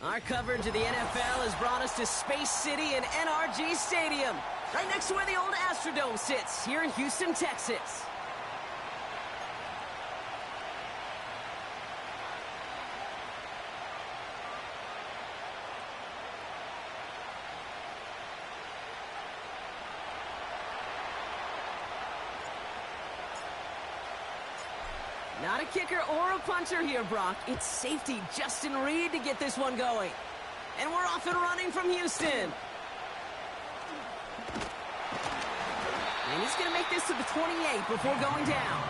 Our coverage of the NFL has brought us to Space City and NRG Stadium, right next to where the old Astrodome sits, here in Houston, Texas. Not a kicker or a puncher here, Brock. It's safety Justin Reed to get this one going. And we're off and running from Houston. And he's going to make this to the 28 before going down.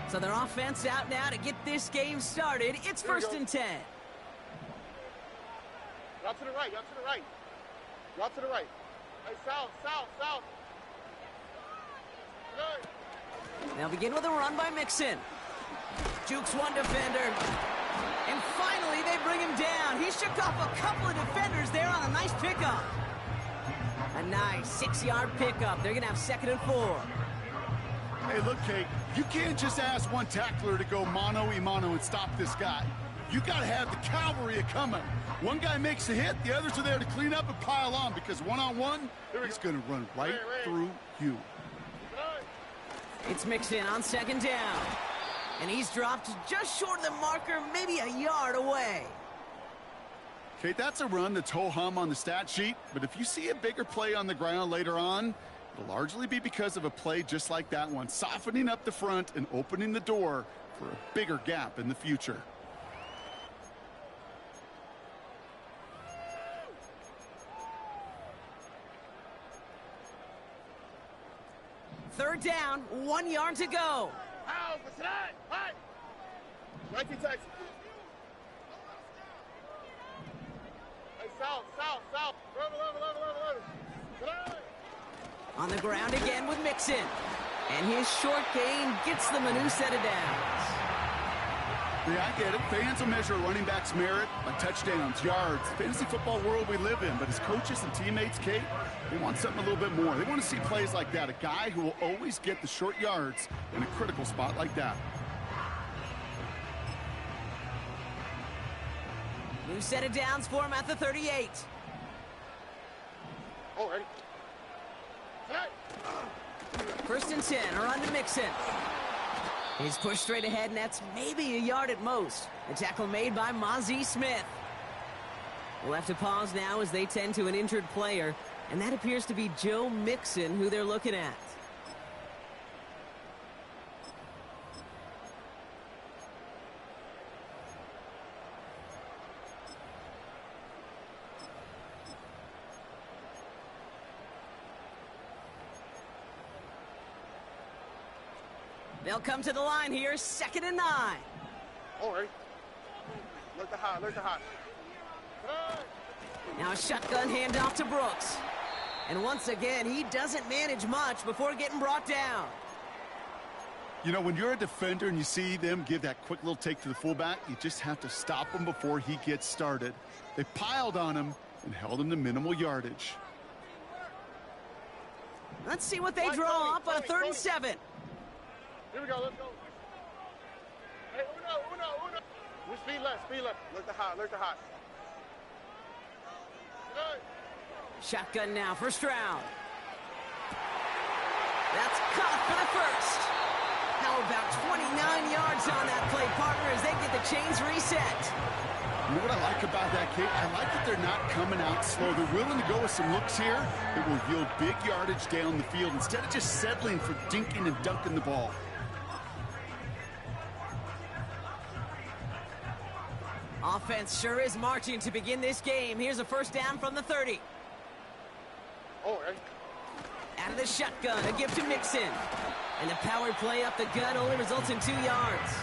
So their offense out now to get this game started. It's first and 10. Out to the right, out to the right. Out to the right. Hey, south, south, south. Good. They'll begin with a run by Mixon. Jukes one defender. And finally, they bring him down. He shook off a couple of defenders there on a nice pickup. A nice 6-yard pickup. They're going to have 2nd and 4. Hey, look, Kate, you can't just ask one tackler to go mano-a-mano and stop this guy. You got to have the cavalry coming. One guy makes a hit, the others are there to clean up and pile on, because one-on-one, he's going to run right through you. It's Mixon on 2nd down. And he's dropped just short of the marker, maybe a yard away. Kate, that's a run that's ho-hum on the stat sheet, but if you see a bigger play on the ground later on, it'll largely be because of a play just like that one, softening up the front and opening the door for a bigger gap in the future. Third down, 1 yard to go. How? What's that? Hi. Right to Texas. Hey, south, south, south. Level. On the ground again with Mixon. And his short gain gets them a new set of downs. Yeah, I get it. Fans will measure a running back's merit by touchdowns, yards, fantasy football world we live in. But as coaches and teammates, Kate, they want something a little bit more. They want to see plays like that. A guy who will always get the short yards in a critical spot like that. New set of downs for him at the 38. Oh, ready. First and 10, a run to Mixon. He's pushed straight ahead, and that's maybe a yard at most. A tackle made by Mozzie Smith. We'll have to pause now as they tend to an injured player, and that appears to be Joe Mixon, who they're looking at. They'll come to the line here, 2nd and 9. All right. Look the hot, look the hot. Now a shotgun handoff to Brooks. And once again, he doesn't manage much before getting brought down. You know, when you're a defender and you see them give that quick little take to the fullback, you just have to stop him before he gets started. They piled on him and held him to minimal yardage. Let's see what they draw up on a 3rd and 7. Here we go, let's go. Hey, Uno. We speed left. Look the hot, look the hot. Good. Shotgun now, first round. That's caught for the first. How about 29 yards on that play, partner, as they get the chains reset. You know what I like about that, Kate? I like that they're not coming out slow. They're willing to go with some looks here that will yield big yardage down the field instead of just settling for dinking and dunking the ball. Offense sure is marching to begin this game. Here's a first down from the 30. All right. Out of the shotgun, a give to Mixon. And the power play up the gut only results in 2 yards.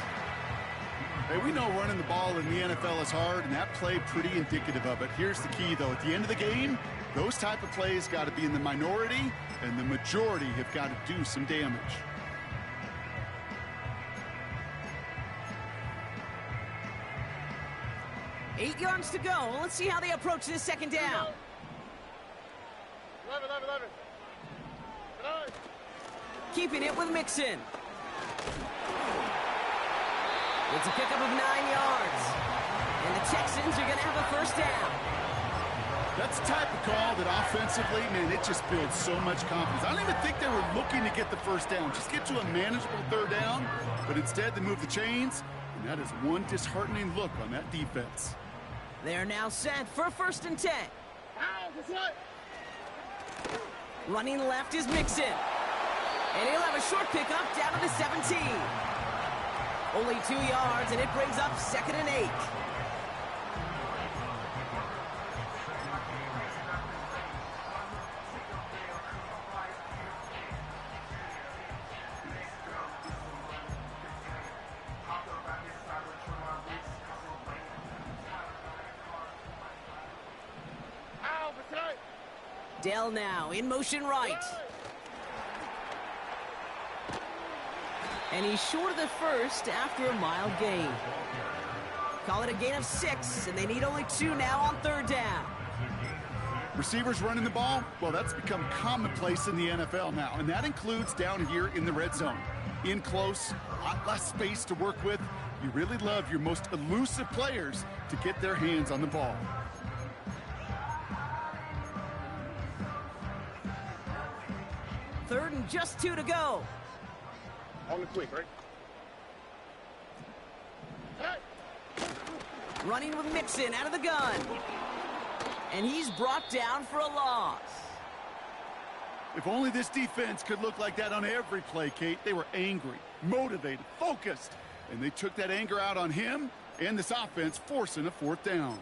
Hey, we know running the ball in the NFL is hard, and that play pretty indicative of it. Here's the key, though. At the end of the game, those type of plays got to be in the minority, and the majority have got to do some damage. 8 yards to go. Let's see how they approach this second down. 11. Keeping it with Mixon. It's a pickup of 9 yards. And the Texans are going to have a first down. That's the type of call that offensively, man, it just builds so much confidence. I don't even think they were looking to get the first down. Just get to a manageable third down. But instead, they move the chains. And that is one disheartening look on that defense. They're now set for 1st and 10. Running left is Mixon. And he'll have a short pickup down to the 17. Only 2 yards, and it brings up 2nd and 8. Dell now in motion right. And he's short of the first after a mild gain. Call it a gain of 6, and they need only 2 now on 3rd down. Receivers running the ball, well, that's become commonplace in the NFL now, and that includes down here in the red zone. In close, a lot less space to work with. You really love your most elusive players to get their hands on the ball. Third and just 2 to go. On the quick, right? Running with Mixon out of the gun. And he's brought down for a loss. If only this defense could look like that on every play, Kate. They were angry, motivated, focused. And they took that anger out on him and this offense, forcing a 4th down.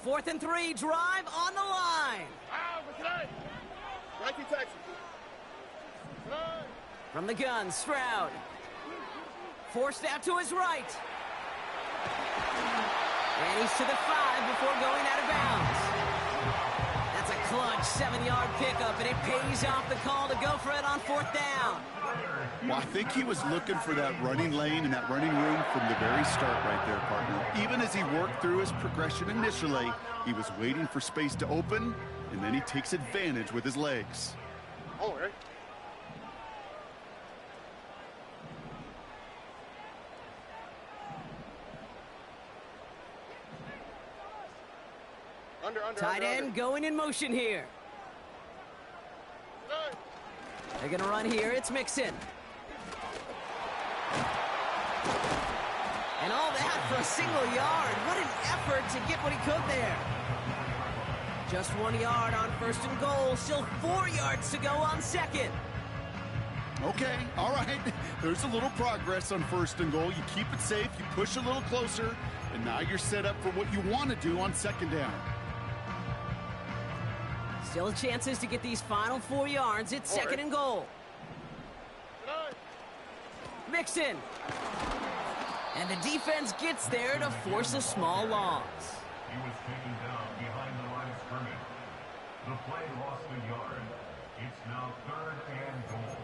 Fourth and 3, drive on the line. From the gun, Stroud. Forced out to his right. And he's to the 5 before going out of bounds. That's a clutch 7-yard pickup, and it pays off the call to go for it on 4th down. Well, I think he was looking for that running lane and that running room from the very start right there, partner. Even as he worked through his progression initially, he was waiting for space to open, and then he takes advantage with his legs. Oh, right. Tight end going in motion here. They're going to run here. It's Mixon. And all that for a single yard. What an effort to get what he could there. Just 1 yard on 1st and goal. Still 4 yards to go on 2nd. Okay, all right. There's a little progress on 1st and goal. You keep it safe. You push a little closer. And now you're set up for what you want to do on 2nd down. Still chances to get these final 4 yards. It's 2nd and goal. Mixon. And the defense gets there to force a small loss. He was taken down behind the line of scrimmage. The play lost a yard. It's now 3rd and goal.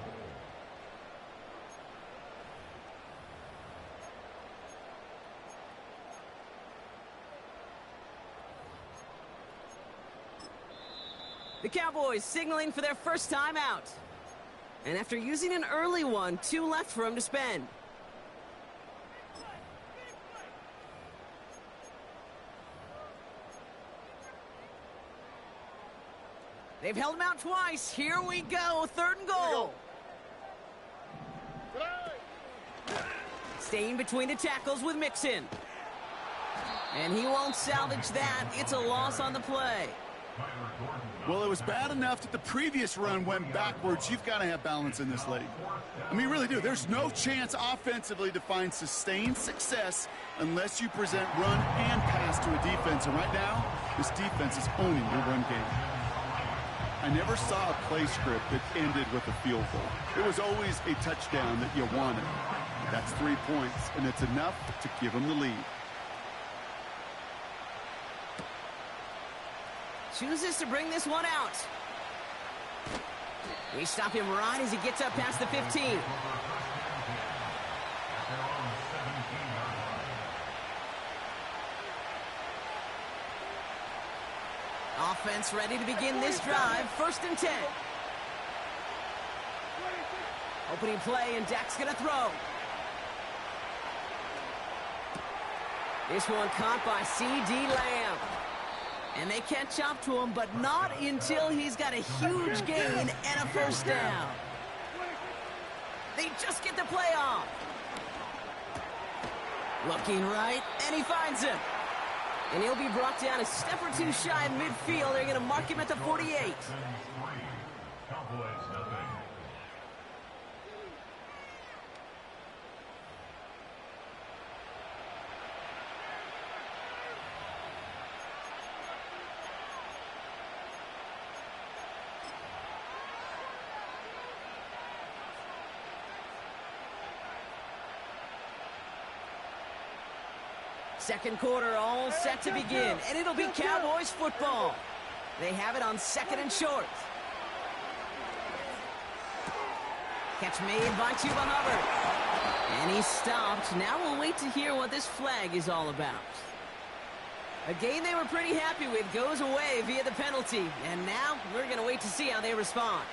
The Cowboys signaling for their first time out. And after using an early one, 2 left for him to spend. They've held him out twice. Here we go. 3rd and goal. Staying between the tackles with Mixon. And he won't salvage that. It's a loss on the play. Well, it was bad enough that the previous run went backwards. You've got to have balance in this league. I mean, you really do. There's no chance offensively to find sustained success unless you present run and pass to a defense. And right now, this defense is owning your run game. I never saw a play script that ended with a field goal. It was always a touchdown that you wanted. That's 3 points, and it's enough to give them the lead. Chooses to bring this one out. They stop him right as he gets up past the 15. Offense ready to begin this drive. 1st and 10. Opening play, and Dak's going to throw. This one caught by C.D. Lamb. And they catch up to him, but not until he's got a huge gain and a 1st down. They just get the play off. Looking right, and he finds him. And he'll be brought down a step or two shy of midfield. They're going to mark him at the 48. Second quarter all set to begin, and it'll be Cowboys football. They have it on 2nd and short. Catch made by Chuba Hubbard. And he's stopped. Now we'll wait to hear what this flag is all about. A game they were pretty happy with goes away via the penalty. And now we're going to wait to see how they respond.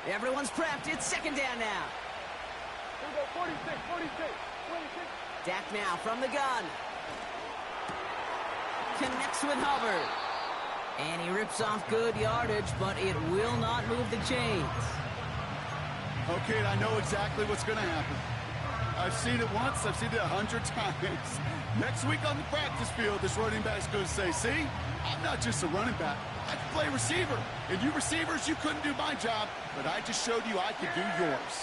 Everyone's prepped. It's 2nd down now. Here we go, 46, 46. Dak now from the gun. Connects with Hubbard. And he rips off good yardage, but it will not move the chains. Okay, I know exactly what's going to happen. I've seen it once. I've seen it 100 times. Next week on the practice field, this running back's going to say, see, I'm not just a running back. I can play receiver. And you receivers, you couldn't do my job, but I just showed you I could do yours.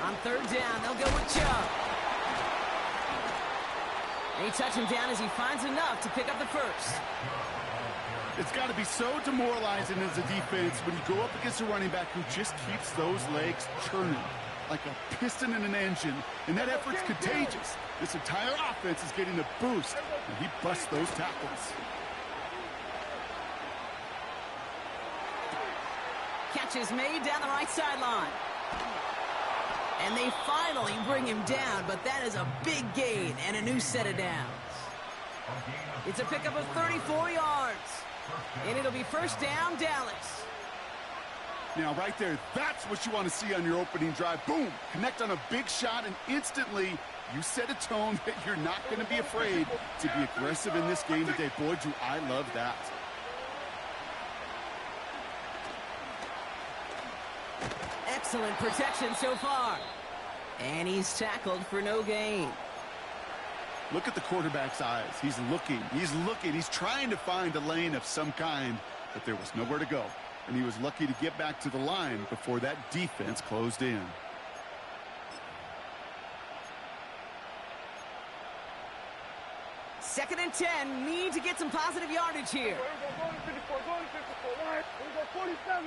On 3rd down, they'll go with Chubb. They touch him down as he finds enough to pick up the 1st. It's got to be so demoralizing as a defense when you go up against a running back who just keeps those legs churning like a piston in an engine, and that effort's contagious. This entire offense is getting a boost, and he busts those tackles. Catch is made down the right sideline. And they finally bring him down, but that is a big gain and a new set of downs. It's a pickup of 34 yards, and it'll be 1st down, Dallas. Now, right there, that's what you want to see on your opening drive. Boom! Connect on a big shot, and instantly you set a tone that you're not going to be afraid to be aggressive in this game today. Boy, do I love that. Excellent protection so far. And he's tackled for no gain. Look at the quarterback's eyes. He's looking. He's trying to find a lane of some kind, but there was nowhere to go. And he was lucky to get back to the line before that defense closed in. Second and 10. Need to get some positive yardage here. Here we go, going to 54, going to 54. Here we go, 47.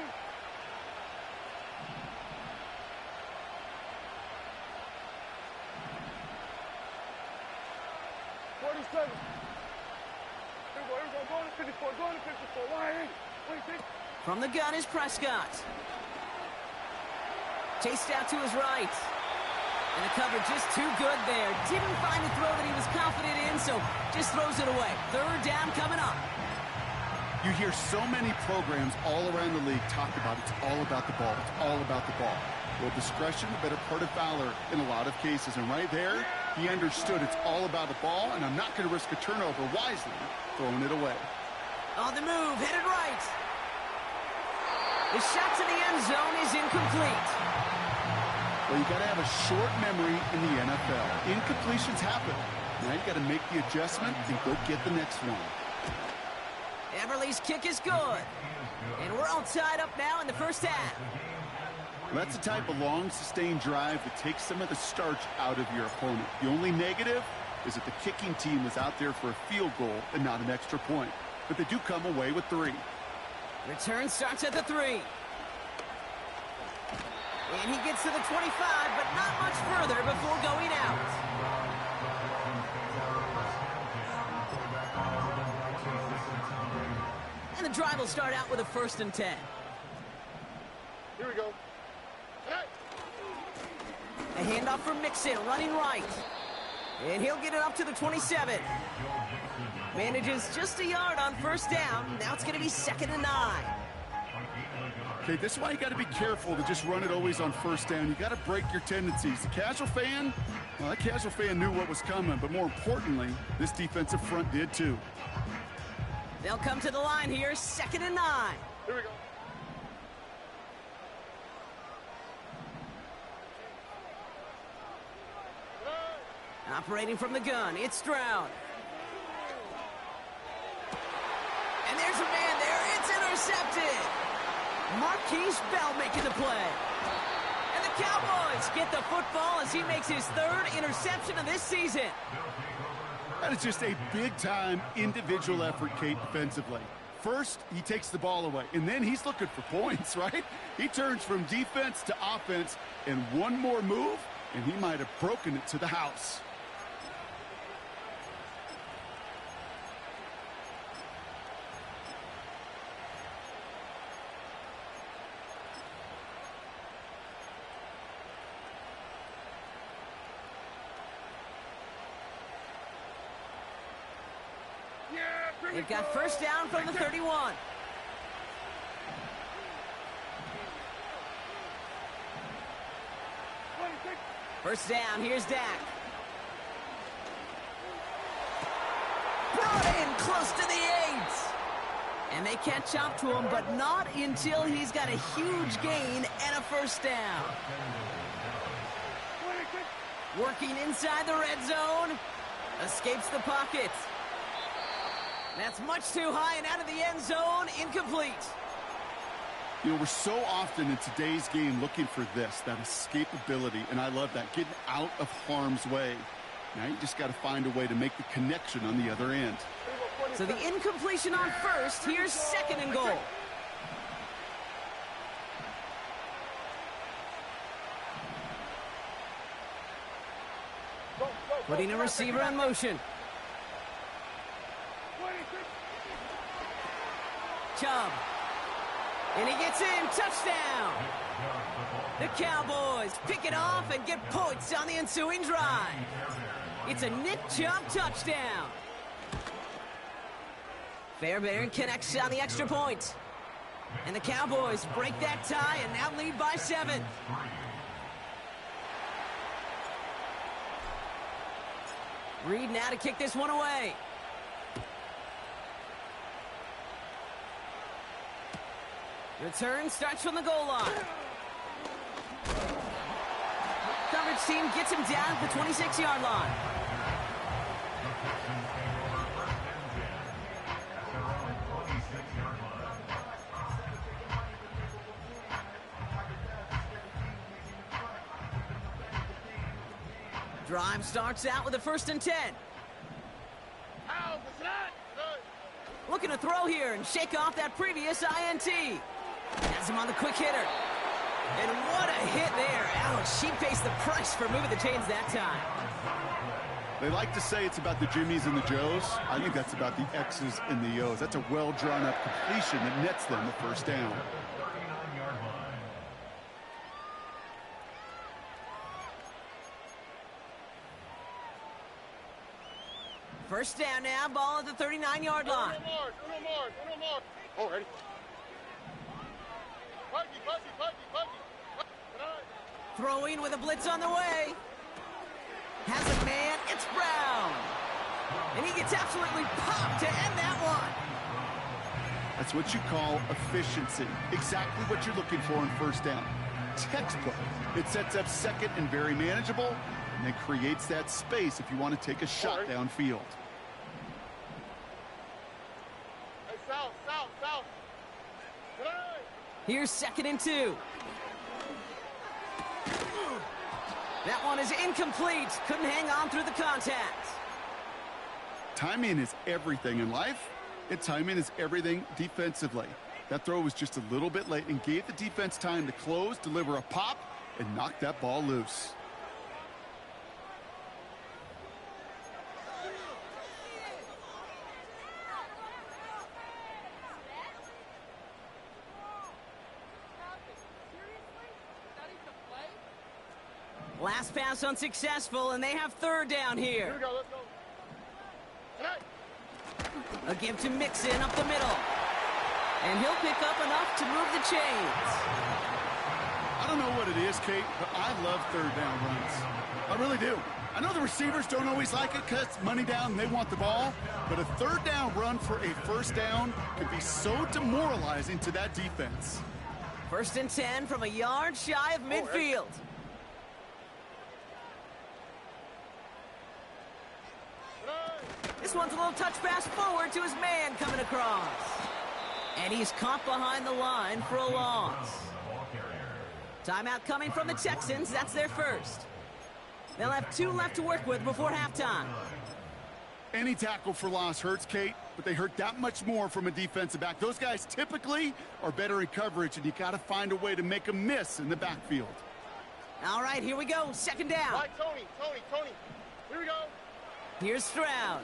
47. Here we go, going to 54, going to 54. Wait, From the gun is Prescott. Chased out to his right. And the cover just too good there. Didn't find the throw that he was confident in, so just throws it away. 3rd down coming up. You hear so many programs all around the league talk about it's all about the ball. It's all about the ball. Well, discretion, the better part of valor in a lot of cases. And right there, he understood it's all about the ball, and I'm not going to risk a turnover wisely, throwing it away. On the move, headed right. The shot to the end zone is incomplete. Well, you got to have a short memory in the NFL. Incompletions happen. Now you got to make the adjustment and go get the next one. Everly's kick is good. And we're all tied up now in the 1st half. Well, that's the type of long, sustained drive that takes some of the starch out of your opponent. The only negative is that the kicking team is out there for a field goal and not an extra point. But they do come away with 3. Return starts at the 3. And he gets to the 25, but not much further before going out. drive will start out with a 1st and 10. Here we go. A handoff for Mixon, running right. And he'll get it up to the 27. Manages just a yard on 1st down. Now it's going to be 2nd and 9. Okay, this is why you got to be careful to just run it always on 1st down. You got to break your tendencies. The casual fan, well, that casual fan knew what was coming, but more importantly, this defensive front did too. They'll come to the line here, 2nd and 9. Here we go. Operating from the gun, it's Stroud. And there's a man there, it's intercepted. Marquise Bell making the play. And the Cowboys get the football as he makes his 3rd interception of this season. That is just a big-time individual effort, Kate, defensively. First, he takes the ball away, and then he's looking for points, right? He turns from defense to offense, and one more move, and he might have broken it to the house. They've got 1st down from the 31. First down, here's Dak. Brought in close to the 8. And they catch up to him, but not until he's got a huge gain and a 1st down. Working inside the red zone. Escapes the pocket. That's much too high and out of the end zone. Incomplete. You know, we're so often in today's game looking for this, that escapability, and I love that, getting out of harm's way. Now you just got to find a way to make the connection on the other end. So the incompletion on 1st, here's 2nd and goal. Putting a receiver in motion. Chubb. And he gets in. Touchdown. The Cowboys pick it off and get points on the ensuing drive. It's a Nick Chubb touchdown. Fairbairn connects on the extra point. And the Cowboys break that tie and now lead by 7. Reed now to kick this one away. Return starts from the goal line. Coverage team gets him down at the 26-yard line. Drive starts out with a 1st and 10. Looking to throw here and shake off that previous INT. Has him on the quick hitter. And what a hit there. Ouch, she pays the price for moving the chains that time. They like to say it's about the Jimmies and the Joes. I think that's about the X's and the O's. That's a well-drawn-up completion that nets them the 1st down. First down now, ball at the 39-yard line. Uno more. Oh, ready. Puggy. Throwing with a blitz on the way. Has a man, it's Brown. And he gets absolutely popped to end that one. That's what you call efficiency. Exactly what you're looking for in 1st down. Textbook. It sets up 2nd and very manageable, and then creates that space if you want to take a shot downfield. Hey, south. Here's 2nd and 2. That one is incomplete. Couldn't hang on through the contact. Timing is everything in life, and timing is everything defensively. That throw was just a little bit late and gave the defense time to close, deliver a pop, and knock that ball loose. Last pass unsuccessful, and they have third down Here here. we go, let's go. Tonight. A give to Mixon up the middle. And he'll pick up enough to move the chains. I don't know what it is, Kate, but I love third down runs. I really do. I know the receivers don't always like it because it's money down and they want the ball, but a third down run for a first down can be so demoralizing to that defense. 1st and 10 from a yard shy of midfield. This one's a little touch pass forward to his man coming across. And he's caught behind the line for a loss. Timeout coming from the Texans. That's their first. They'll have 2 left to work with before halftime. Any tackle for loss hurts, Kate, but they hurt that much more from a defensive back. Those guys typically are better in coverage, and you got to find a way to make them miss in the backfield. All right, here we go. 2nd down. Right, Tony. Here we go. Here's Stroud.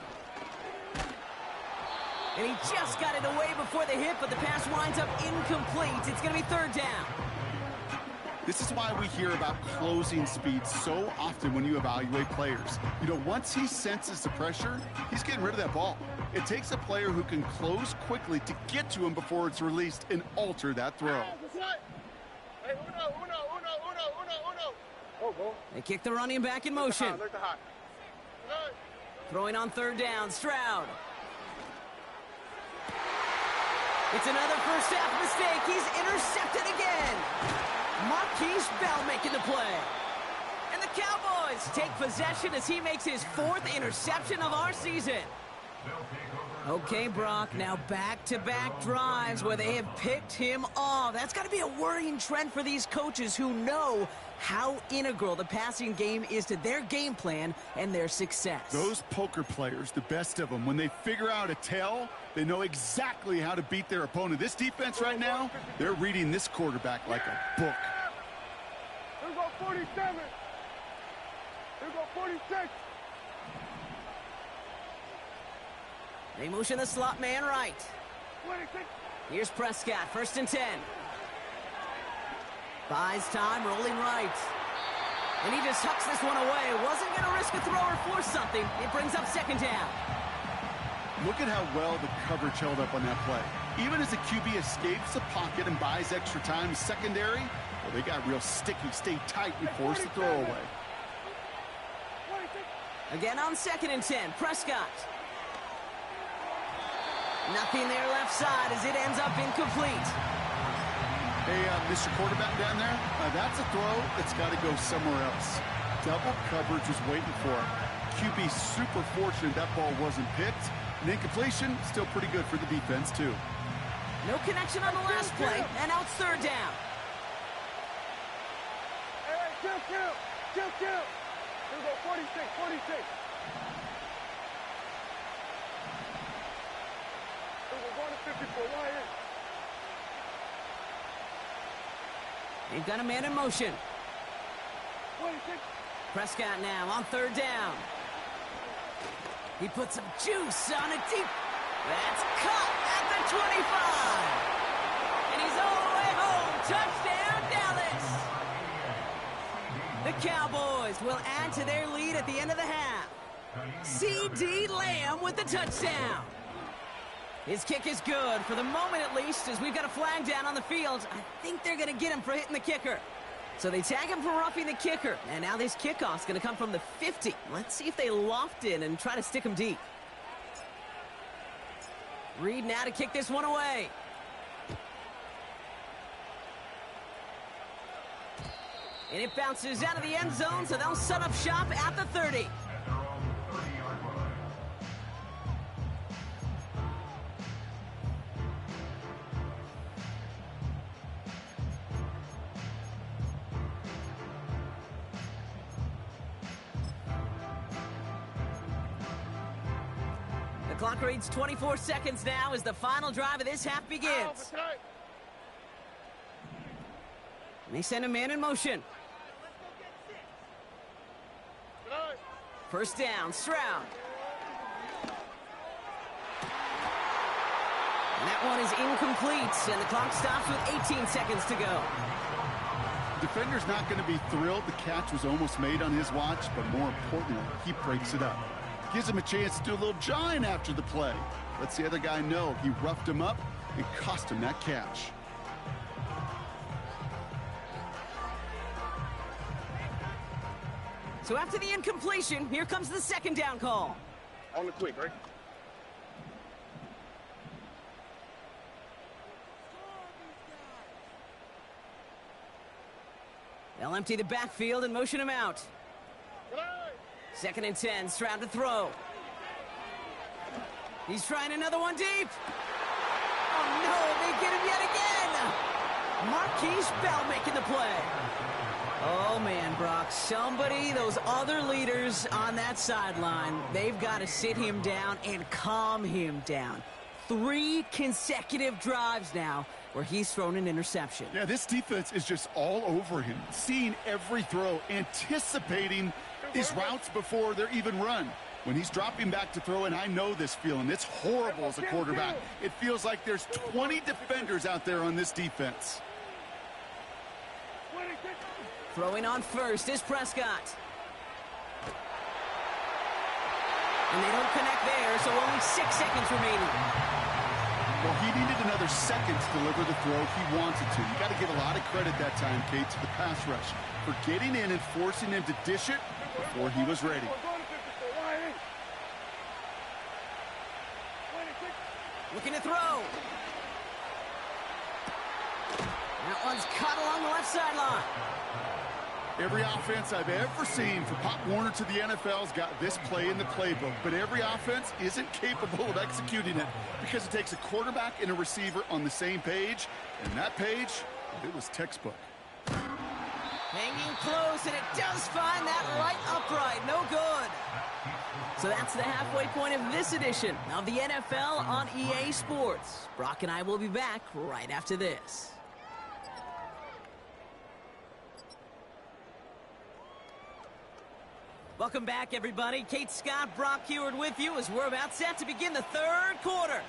And he just got it away before the hit, but the pass winds up incomplete. It's going to be 3rd down. This is why we hear about closing speed so often when you evaluate players. You know, once he senses the pressure, he's getting rid of that ball. It takes a player who can close quickly to get to him before it's released and alter that throw. Hey, uno. Oh, go. They kick the running back in motion. Look the hot. Throwing on 3rd down, Stroud. It's another first half mistake. He's intercepted again. Marquise Bell making the play. And the Cowboys take possession as he makes his 4th interception of our season. Okay, Brock, now back-to-back drives where they have picked him off. That's got to be a worrying trend for these coaches who know how integral the passing game is to their game plan and their success. Those poker players, the best of them, when they figure out a tell, they know exactly how to beat their opponent. This defense right now, they're reading this quarterback like a book. Here we go, 47. Here we go, 46. They motion the slot man right. 26. Here's Prescott, 1st and 10. Buys time, rolling right. And he just hucks this one away. Wasn't going to risk a throw or force something. It brings up 2nd down. Look at how well the coverage held up on that play. Even as the QB escapes the pocket and buys extra time secondary, well, they got real sticky, stay tight and force the throw away. Again on 2nd and 10, Prescott. Nothing there left side as it ends up incomplete. Hey, Mr. Quarterback down there, that's a throw that's got to go somewhere else. Double coverage was waiting for him. QB super fortunate that ball wasn't picked. And incompletion, still pretty good for the defense, too. No connection on the last play, and now it's 3rd down. Hey, kill. Here we go, 46. We're going to 54. Why is? They've got a man in motion. 26. Prescott now on 3rd down. He puts some juice on it deep. That's caught at the 25. And he's all the way home. Touchdown, Dallas. The Cowboys will add to their lead at the end of the half. C.D. Lamb with the touchdown. His kick is good, for the moment at least, as we've got a flag down on the field. I think they're going to get him for hitting the kicker. So they tag him for roughing the kicker. And now this kickoff's going to come from the 50. Let's see if they loft in and try to stick him deep. Reed now to kick this one away. And it bounces out of the end zone, so they'll set up shop at the 30. The clock reads 24 seconds now as the final drive of this half begins. They send a man in motion. 1st down, Stroud. And that one is incomplete, and the clock stops with 18 seconds to go. The defender's not going to be thrilled the catch was almost made on his watch, but more importantly, he breaks it up. Gives him a chance to do a little jawing after the play. Lets the other guy know he roughed him up and cost him that catch. So after the incompletion, here comes the second down call. On the quick, right? They'll empty the backfield and motion him out. Second and 10, Stroud to throw. He's trying another one deep. Oh no, they get him yet again. Marquise Bell making the play. Oh man, Brock, those other leaders on that sideline, they've got to sit him down and calm him down. 3 consecutive drives now where he's thrown an interception. Yeah, this defense is just all over him, seeing every throw, anticipating these routes before they're even run. When he's dropping back to throw, and I know this feeling, it's horrible as a quarterback. It feels like there's 20 defenders out there on this defense. Throwing on first is Prescott. And they don't connect there, so only 6 seconds remaining. Well, he needed another second to deliver the throw he wanted to. You got to give a lot of credit that time, Kate, to the pass rush for getting in and forcing him to dish it before he was ready. Looking to throw. That one's caught along the left sideline. Every offense I've ever seen from Pop Warner to the NFL's got this play in the playbook, but every offense isn't capable of executing it because it takes a quarterback and a receiver on the same page, and that page, it was textbook. Hanging close, and it does find that right upright. No good. So that's the halfway point of this edition of the NFL on EA Sports. Brock and I will be back right after this. Welcome back, everybody. Kate Scott, Brock Heward with you as we're about set to begin the third quarter.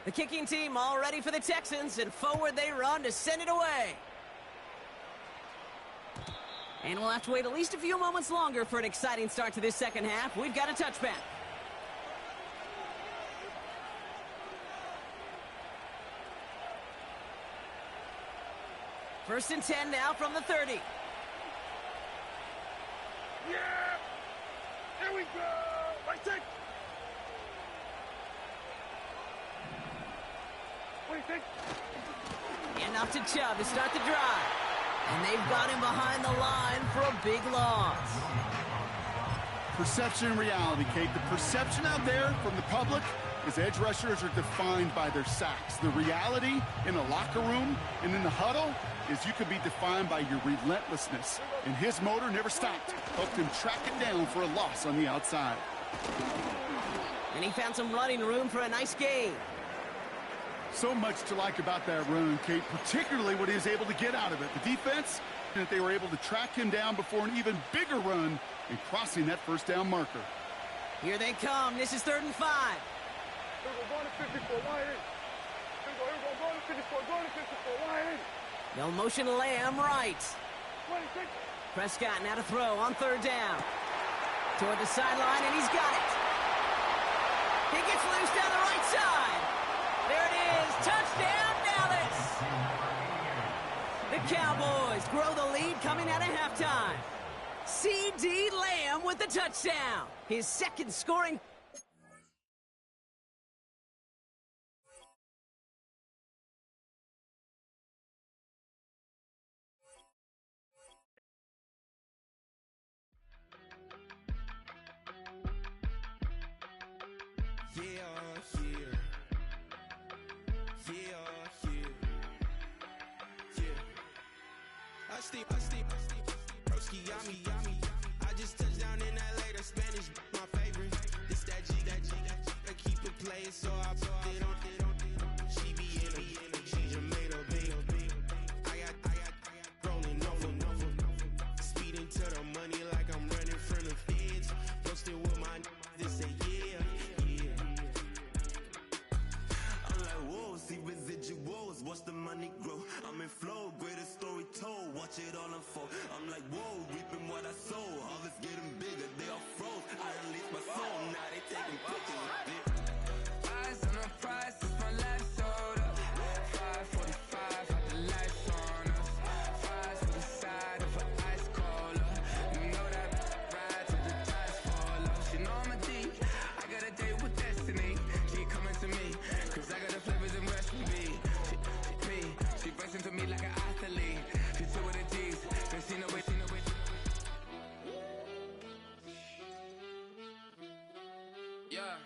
The kicking team all ready for the Texans, and forward they run to send it away. And we'll have to wait at least a few moments longer for an exciting start to this second half. We've got a touchback. First and 10 now from the 30. Yeah! Here we go! Right take! What do you think? And up to Chubb to start the drive. And they've got him behind the line for a big loss. Perception and reality, Kate. The perception out there from the public is edge rushers are defined by their sacks. The reality in the locker room and in the huddle is you could be defined by your relentlessness. And his motor never stopped. Helped him track it down for a loss on the outside. And he found some running room for a nice gain. So much to like about that run, Kate, particularly what he was able to get out of it. The defense, that they were able to track him down before an even bigger run and crossing that first down marker. Here they come. This is 3rd and 5. They'll motion Lamb right. Prescott now to throw on 3rd down. Toward the sideline, and he's got it. He gets loose down the right side. There it is. Touchdown, Dallas. The Cowboys grow the lead coming out of halftime. C.D. Lamb with the touchdown. His second scoring. I just touched down in LA, the Spanish, my favorite. This that G, I keep it playing, so I put it on. She be in it, she just made a bing. I got rolling over. Speeding to the money like I'm running from the feds. watch it all unfold. I'm like, whoa, reaping what I sow. Harvest getting bigger, they all froze. I release my soul, now they taking pictures of it. Eyes on the prize, it's my life sold up. 5:45, got the lights on us. Fries for the side of an ice cola. You know that ride till the tires fall off. She know I'm a D, I got a date with destiny. She coming to me, cause I got the flavors and recipe. She breaks into me like an athlete. She two with the G's, then she know it, yeah.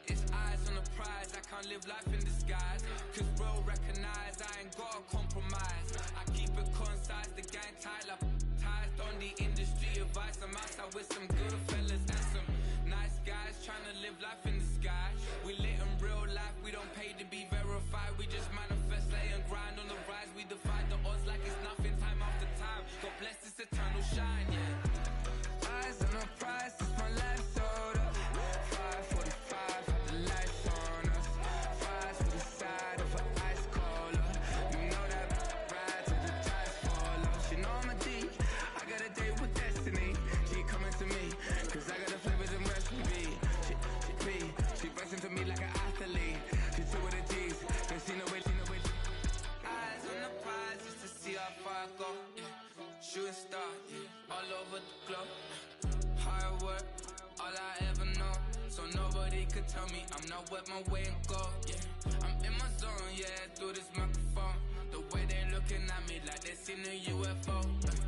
It's eyes on the prize, I can't live life in disguise. Cause bro recognize I ain't gotta compromise. I keep it concise, the gang tight like ties on the industry advice. I'm outside with some good fellas and some nice guys trying to live life in the sky. We lit in real life, we don't pay to be verified. We just manifest, lay and grind on the rise. We defy the odds like it's nothing, time after time. God bless this eternal shine, yeah. Eyes on the prize, it's my life sold up. 5:45, got the lights on us. Fries for the side of an ice cola. You know that ride till the tires fall off. She know I'm a D, I got a date with destiny. She coming to me, cause I got the flavors and recipe. She breaks into me like an athlete. She two with the G's, then she know it. Eyes on the prize just to see how far I go, yeah. Shooting star, yeah, all over the globe. Hard work, all I ever know. So nobody could tell me I'm not where my way and go, yeah. I'm in my zone, yeah, through this microphone. The way they looking at me like they seen a UFO, yeah.